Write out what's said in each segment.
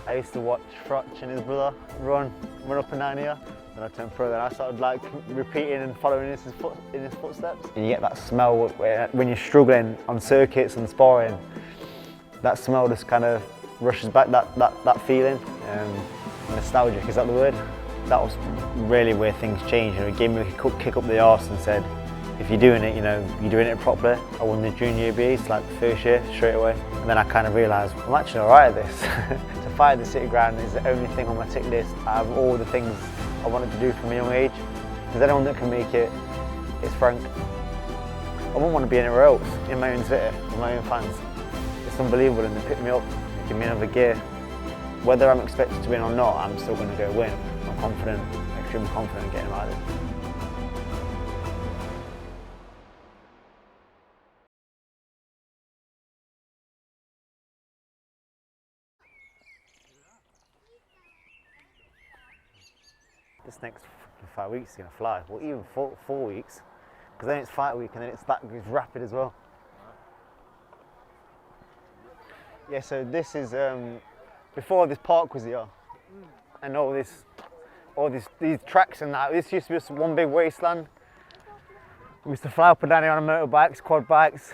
I used to watch Frotch and his brother run up and down here. Then I turned pro, then I started like repeating and following in his footsteps. And you get that smell when you're struggling on circuits and sparring. That smell just kind of rushes back that feeling. Nostalgic, is that the word? That was really where things changed. It gave me a kick up the arse and said, if you're doing it, you're doing it properly. I won the junior Bs, like the first year, straight away. And then I kind of realised, I'm actually all right at this. To fight at the City Ground is the only thing on my tick list out of all the things I wanted to do from a young age. There's anyone that can make it, it's Frank. I wouldn't want to be anywhere else, in my own city, with my own fans. It's unbelievable, and they pick me up, they give me another gear. Whether I'm expected to win or not, I'm still going to go win. I'm confident, extremely confident in getting out of this. This next 5 weeks is going to fly, well even 4 weeks, because then it's fight week and then it's rapid as well. Yeah, so this is, before this park was here, and all these tracks and that, this used to be just one big wasteland. We used to fly up and down here on motorbikes, quad bikes,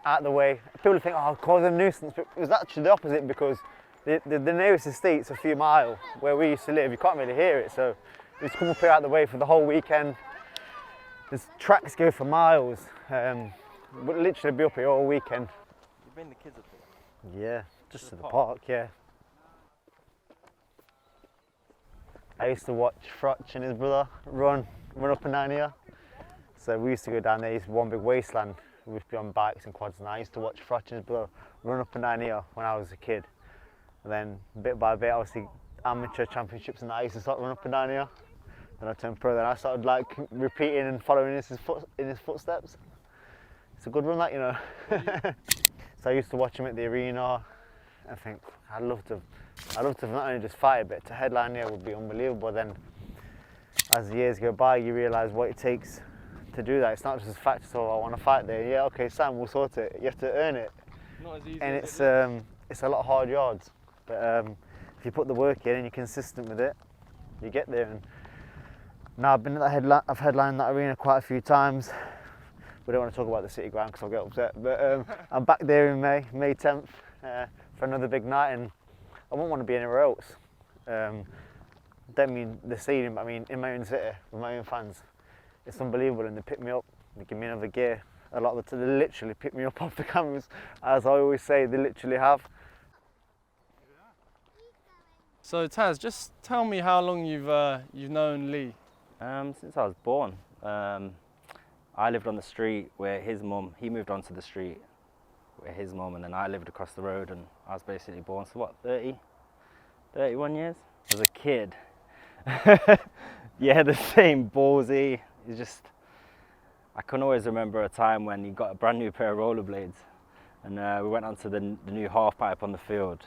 out of the way. People think, oh, cause a nuisance, but it was actually the opposite, because the nearest estate's a few miles where we used to live. You can't really hear it, so we just come up here out of the way for the whole weekend. There's tracks go for miles. We'll literally be up here all weekend. You bring the kids up here? Yeah, just to the park, yeah. I used to watch Frotch and his brother run up and down here. So we used to go down there, it's one big wasteland. We used to be on bikes and quads, and I used to watch Frotch and his brother run up and down here when I was a kid. And then bit by bit, obviously amateur championships and that, I used to start running up and down here. Then I turned pro, then I started like repeating and following in his footsteps. It's a good run, that, So I used to watch him at the arena. I think I'd love to not only just fight, but to headline here would be unbelievable. Then as the years go by, you realise what it takes to do that. It's not just a fact, so I want to fight there. Yeah, okay, Sam, we'll sort it. You have to earn it. Not as easy and as it it's a lot of hard yards. But if you put the work in and you're consistent with it, you get there. And now I've been at I've headlined that arena quite a few times. We don't want to talk about the City Ground because I'll get upset. But I'm back there in May 10th for another big night, and I wouldn't want to be anywhere else. Don't mean the stadium, but I mean in my own city with my own fans. It's unbelievable, and they pick me up, they give me another gear. A lot of the time, they literally pick me up off the cameras, as I always say, they literally have. So Taz, just tell me how long you've known Leigh. Since I was born. I lived on the street where his mum, he moved onto the street where his mum, and then I lived across the road, and I was basically born, so what, 31 years? As a kid, yeah, the same ballsy. It's just, I can always remember a time when he got a brand new pair of rollerblades, and we went onto the new half pipe on the field,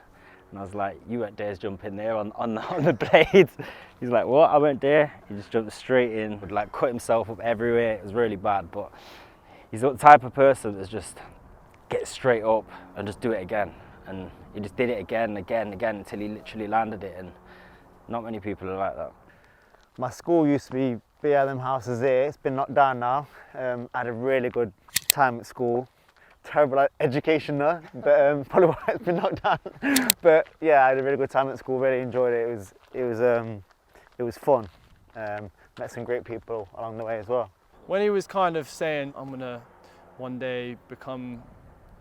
and I was like, you won't dare jump in there on the blades. He's like, what? I won't dare. He just jumped straight in, would like cut himself up everywhere. It was really bad, but he's the type of person that's just get straight up and just do it again. And he just did it again, until he literally landed it, and not many people are like that. My school used to be via them houses there. It's been knocked down now. I had a really good time at school. Terrible education though, but probably why it's been knocked down. But yeah, I had a really good time at school. Really enjoyed it. It was fun. Met some great people along the way as well. When he was kind of saying, I'm gonna one day become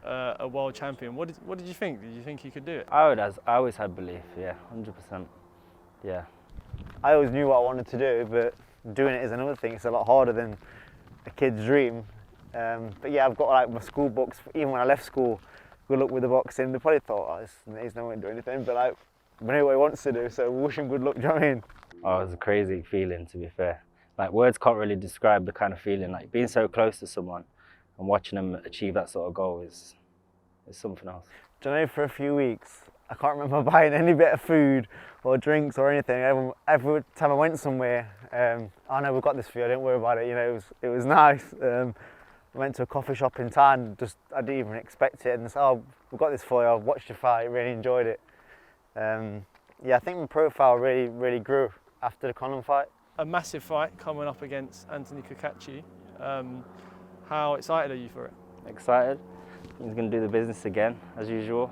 a world champion, what did you think? Did you think he could do it? I always had belief. Yeah, 100%. Yeah. I always knew what I wanted to do, but doing it is another thing. It's a lot harder than a kid's dream. But yeah, I've got like my school books. Even when I left school, good luck with the boxing. They probably thought, oh, he's not going to do anything. But like, we know what he wants to do, so wish him good luck. Do you know what I mean? Oh, it was a crazy feeling, to be fair. Like, words can't really describe the kind of feeling. Like, being so close to someone and watching them achieve that sort of goal is something else. Do you know, for a few weeks, I can't remember buying any bit of food or drinks or anything. Every time I went somewhere, oh no, we've got this for you, don't worry about it. You know, it was nice. I went to a coffee shop in town, I didn't even expect it, and said, oh, we've got this for you, I watched your fight, really enjoyed it. Yeah, I think my profile really grew after the Conor fight. A massive fight coming up against Anthony Cacace. How excited are you for it? Excited. He's going to do the business again, as usual,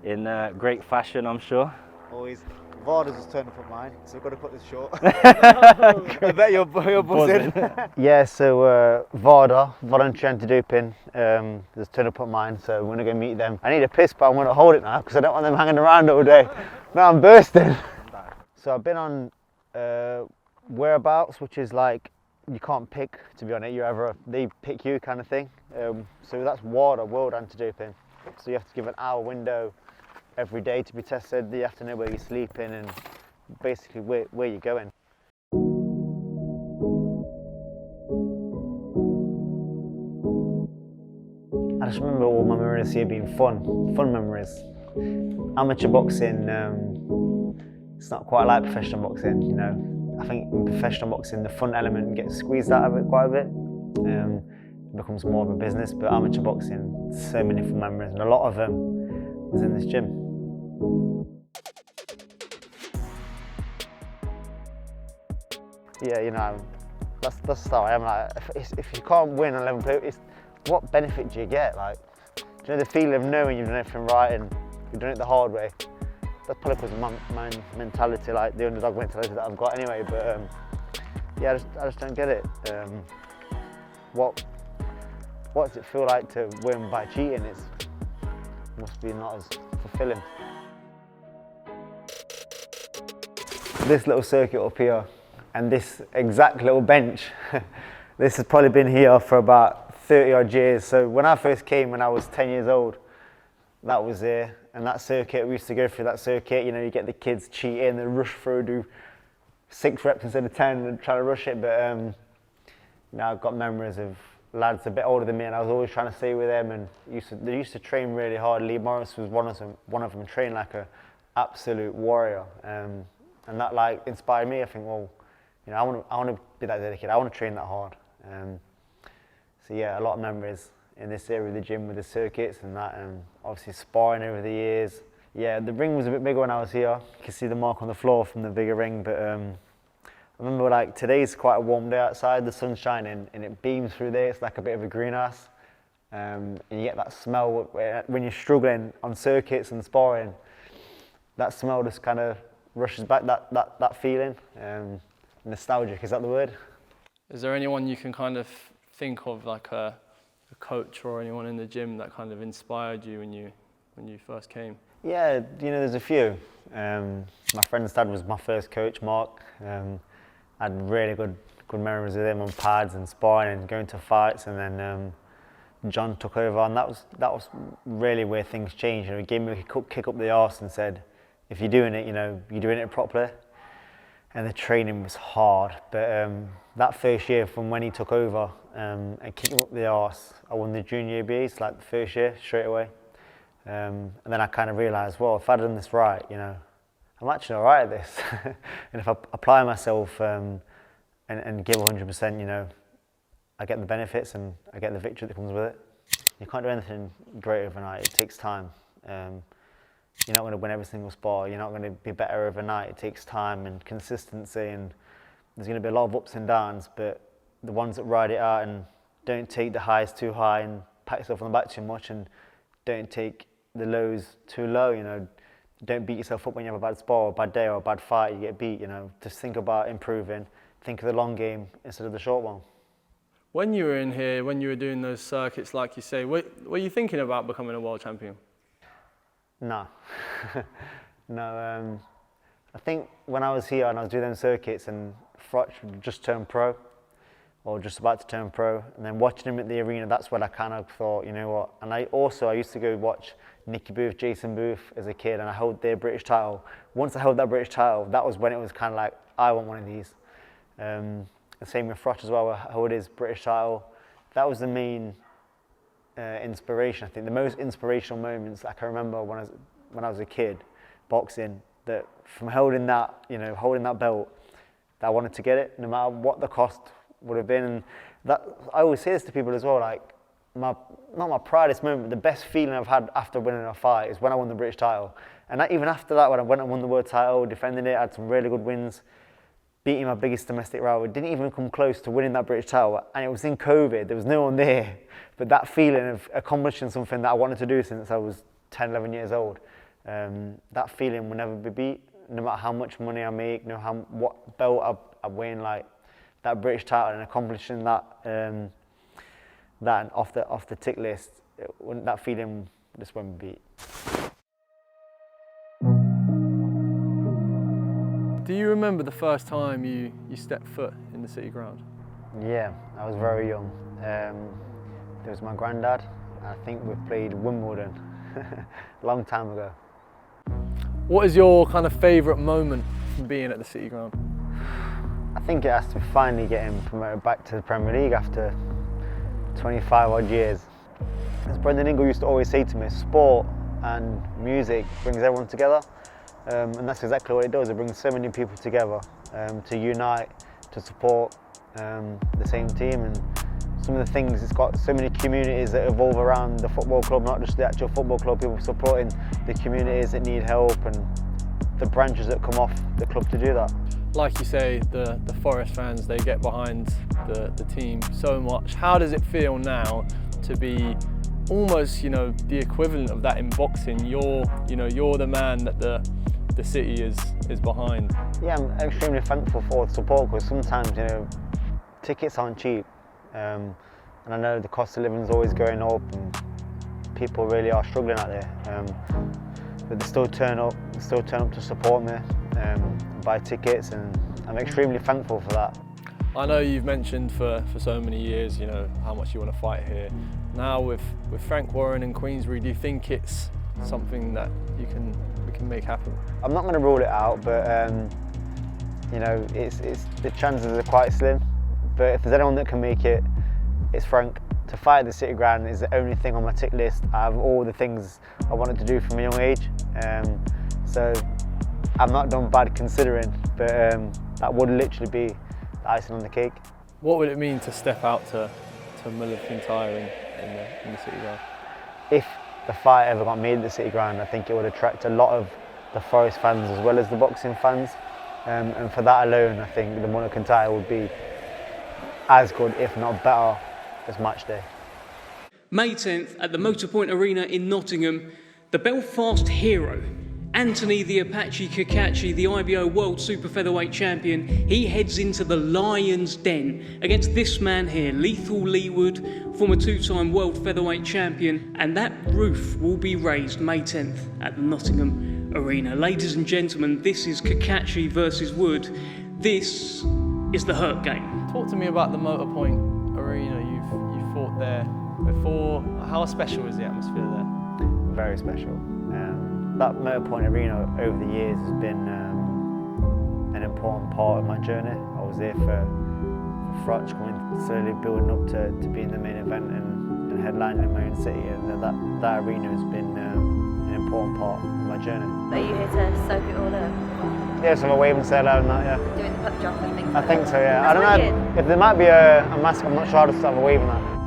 in great fashion, I'm sure. Always. Varda's just turned up at mine, so we've got to cut this short. I bet you're buzzing. Yeah, so Varda, voluntary anti-doping, has turned up at mine, so we're going to go meet them. I need a piss, but I'm going to hold it now because I don't want them hanging around all day. Now I'm bursting. So I've been on whereabouts, which is like, you can't pick to be on it, they pick you kind of thing. So that's WADA, World Anti-Doping. So you have to give an hour window every day to be tested. You have to know where you're sleeping and basically where you're going. I just remember all my memories here being fun memories. Amateur boxing, it's not quite like professional boxing, you know. I think in professional boxing, the fun element gets squeezed out of it quite a bit. It becomes more of a business, but amateur boxing, so many fun memories, and a lot of them was in this gym. Yeah, you know, that's how I am. Like, if you can't win on 11 play, what benefit do you get? Like, do you know the feeling of knowing you've done everything right and you've done it the hard way? That's probably because of my mentality, like the underdog mentality that I've got anyway. But yeah, I just don't get it. What does it feel like to win by cheating? It must be not as fulfilling. This little circuit up here and this exact little bench, this has probably been here for about 30 odd years. So when I first came, when I was 10 years old, that was there. And that circuit, we used to go through that circuit, you know, you get the kids cheating, they rush through, do 6 reps instead of 10 and try to rush it. But you know, I've got memories of lads a bit older than me and I was always trying to stay with them, and they used to train really hard. Lee Morris was one of them, trained like an absolute warrior. And that like inspired me. I think, well, you know, I want to be that dedicated, I want to train that hard. So yeah, a lot of memories in this area of the gym with the circuits and that, and obviously sparring over the years. Yeah, the ring was a bit bigger when I was here. You can see the mark on the floor from the bigger ring, but I remember like today's quite a warm day outside, the sun's shining and it beams through there, it's like a bit of a greenhouse. And you get that smell when you're struggling on circuits and sparring, that smell just kind of rushes back that feeling. Nostalgic, is that the word? Is there anyone you can kind of think of, like a coach or anyone in the gym that kind of inspired you when you first came? Yeah, you know, there's a few. My friend's dad was my first coach, Mark. I had really good memories with him on pads and sparring and going to fights, and then John took over, and that was really where things changed. You know, he gave me a kick up the arse and said, if you're doing it, you know, you're doing it properly. And the training was hard, but that first year from when he took over and kicked him up the arse, I won the junior ABs like the first year straight away. And then I kind of realised, well, if I'd done this right, you know, I'm actually all right at this. And if I apply myself and give 100%, you know, I get the benefits and I get the victory that comes with it. You can't do anything great overnight, it takes time. You're not going to win every single spar, you're not going to be better overnight. It takes time and consistency, and there's going to be a lot of ups and downs, but the ones that ride it out and don't take the highs too high and pat yourself on the back too much, and don't take the lows too low, you know, don't beat yourself up when you have a bad spar or a bad day or a bad fight, you get beat, you know, just think about improving, think of the long game instead of the short one. When you were in here, when you were doing those circuits, like you say, were you thinking about becoming a world champion? No, no. I think when I was here and I was doing them circuits and Frotch just turned pro, or just about to turn pro, and then watching him at the arena, that's when I kind of thought, you know what. And I used to go watch Nicky Booth, Jason Booth as a kid, and I held their British title. Once I held that British title, that was when it was kind of like, I want one of these. The same with Frotch as well, I held his British title. That was the main inspiration. I think the most inspirational moments I can remember when I was a kid boxing, that from holding that, you know, holding that belt, that I wanted to get it no matter what the cost would have been. And that, I always say this to people as well, like not my proudest moment, but the best feeling I've had after winning a fight is when I won the British title And even after that, when I went and won the world title, defending it, I had some really good wins, beating my biggest domestic rival, didn't even come close to winning that British title. And it was in COVID, there was no one there. But that feeling of accomplishing something that I wanted to do since I was 10, 11 years old, that feeling will never be beat, no matter how much money I make, what belt I win, like that British title and accomplishing that, that off the tick list, that feeling just won't be beat. Do you remember the first time you stepped foot in the City ground? Yeah, I was very young. There was my granddad. I think we played Wimbledon a long time ago. What is your kind of favourite moment from being at the City ground? I think it has to be finally getting promoted back to the Premier League after 25 odd years. As Brendan Ingle used to always say to me, sport and music brings everyone together. And that's exactly what it does. It brings so many people together to unite, to support the same team. And some of the things, it's got so many communities that evolve around the football club, not just the actual football club, people supporting the communities that need help and the branches that come off the club to do that. Like you say, the Forest fans, they get behind the team so much. How does it feel now to be almost, the equivalent of that in boxing? You're the man that the City is behind. Yeah, I'm extremely thankful for the support, because sometimes, tickets aren't cheap. And I know the cost of living is always going up and people really are struggling out there. But they still turn up to support me, buy tickets, and I'm extremely thankful for that. I know you've mentioned for so many years, how much you want to fight here. Now with Frank Warren and Queensberry, do you think it's something that we can make happen? I'm not going to rule it out, but it's the chances are quite slim. But if there's anyone that can make it, it's Frank. To fight at the City ground is the only thing on my tick list out of all the things I wanted to do from a young age. So I'm not done bad considering, but that would literally be the icing on the cake. What would it mean to step out to Mullintyre in the City ground? If the fight ever got made at the City ground, I think it would attract a lot of the Forest fans as well as the boxing fans. And for that alone, I think the Mullintyre would be as good, if not better, as match day. May 10th at the Motorpoint Arena in Nottingham, the Belfast hero, Anthony the Apache Cacace, the IBO World Super Featherweight Champion, he heads into the Lion's Den against this man here, Lethal Leigh Wood, former two-time World Featherweight Champion, and that roof will be raised May 10th at the Nottingham Arena. Ladies and gentlemen, this is Cacace versus Wood. This is the Hurt Game. Talk to me about the Motorpoint Arena. You've fought there before. How special is the atmosphere there? Very special. That Motorpoint Arena over the years has been an important part of my journey. I was there for Frotch, slowly building up to being the main event and headlining in my own city. And that arena has been an important part of my journey. Are you here to soak it all up? Yeah, so I'm a wave and say hello and that, yeah. Doing the puck drop and things I like think that? so, yeah. That's I don't know wicked. if there might be a mask, I'm not sure how to have a wave in that.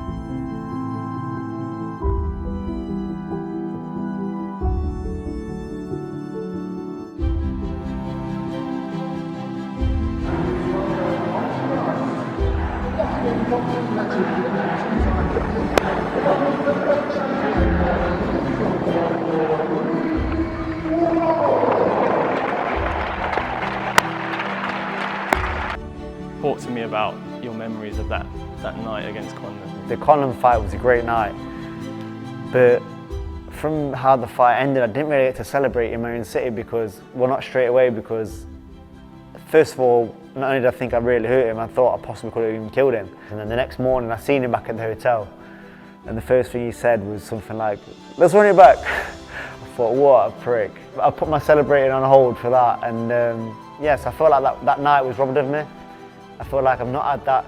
Talk to me about your memories of that night against Conlon. The Conlon fight was a great night, but from how the fight ended, I didn't really get to celebrate in my own city because, well, not straight away, because first of all, not only did I think I really hurt him, I thought I possibly could have even killed him. And then the next morning I seen him back at the hotel, and the first thing he said was something like, "Let's run it back." I thought, what a prick. I put my celebrating on hold for that, and yes, I felt like that night was robbed of me. I feel like I've not had that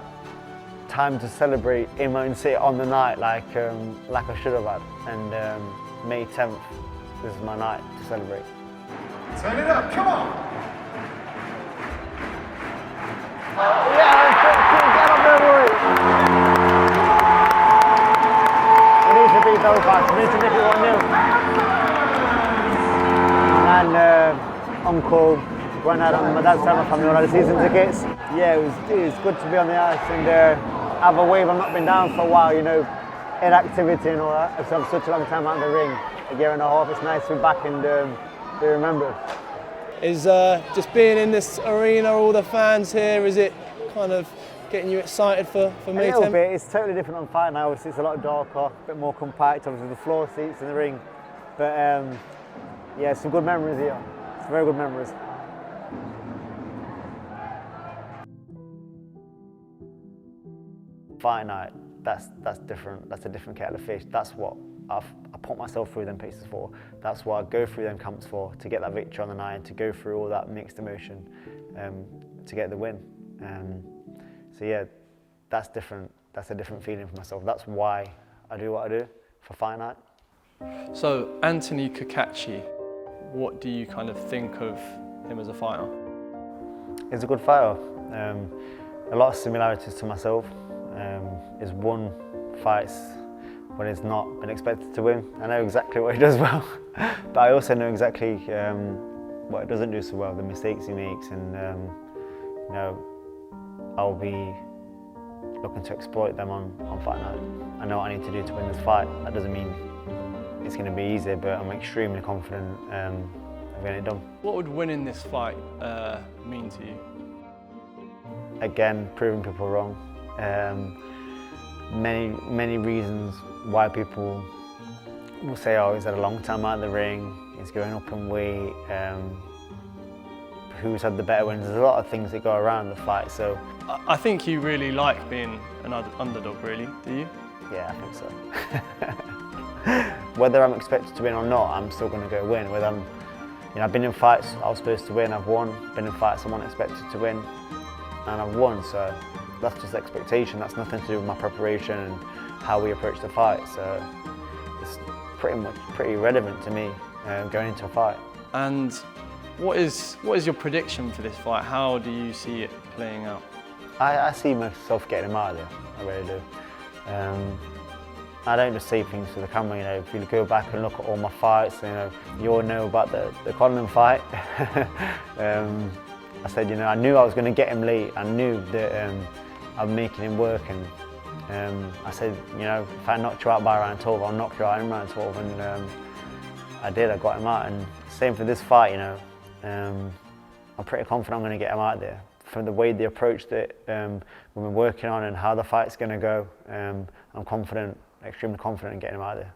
time to celebrate in my own city on the night like I should have had. And May 10th, this is my night to celebrate. Turn it up, come on! Yeah, get up there, boy! We need to beat Belfast, we need to make it 1-0. and uncle went out on my dad's side of my family all had the season tickets. Yeah, it was good to be on the ice and have a wave. I've not been down for a while, you know, inactivity and all that. I've spent such a long time out in the ring, a year and a half. It's nice to be back and be remembered. Is just being in this arena, all the fans here, is it kind of getting you excited for A May 10th? little bit. It's totally different on fight now. Obviously, it's a lot darker, a bit more compact. Obviously, the floor seats in the ring. But yeah, some good memories here. Some very good memories. Fight night, that's different. That's a different kettle of fish. That's what I put myself through them paces for. That's what I go through them camps for, to get that victory on the night and to go through all that mixed emotion to get the win. So yeah, that's different. That's a different feeling for myself. That's why I do what I do for fight night. So Anthony Cacace, what do you kind of think of him as a fighter? He's a good fighter. A lot of similarities to myself. He's won fights when he's not been expected to win. I know exactly what he does well, but I also know exactly what he doesn't do so well, the mistakes he makes, and you know, I'll be looking to exploit them on fight night. I know what I need to do to win this fight. That doesn't mean it's going to be easy, but I'm extremely confident of getting it done. What would winning this fight mean to you? Again, proving people wrong. Many reasons why people will say, oh, he's had a long time out of the ring, he's going up in weight, who's had the better wins. There's a lot of things that go around the fight, so... I think you really like being an underdog, really, do you? Yeah, I think so. Whether I'm expected to win or not, I'm still going to go win. Whether I've been in fights I was supposed to win, I've won. Been in fights I wasn't expected to win, and I've won, so... That's just expectation. That's nothing to do with my preparation and how we approach the fight. So it's pretty relevant to me going into a fight. And what is your prediction for this fight? How do you see it playing out? I see myself getting him out of there. I really do. I don't just say things to the camera. You know, if you go back and look at all my fights, you know, you all know about the Conlan fight. I said, you know, I knew I was going to get him late. I knew that. I'm making him work, and I said, you know, if I knocked you out by round 12, I'll knock you out in round 12, and I did. I got him out, and same for this fight. You know, I'm pretty confident I'm going to get him out there. From the way they approached it, we've been working on, and how the fight's going to go, I'm confident, extremely confident in getting him out there.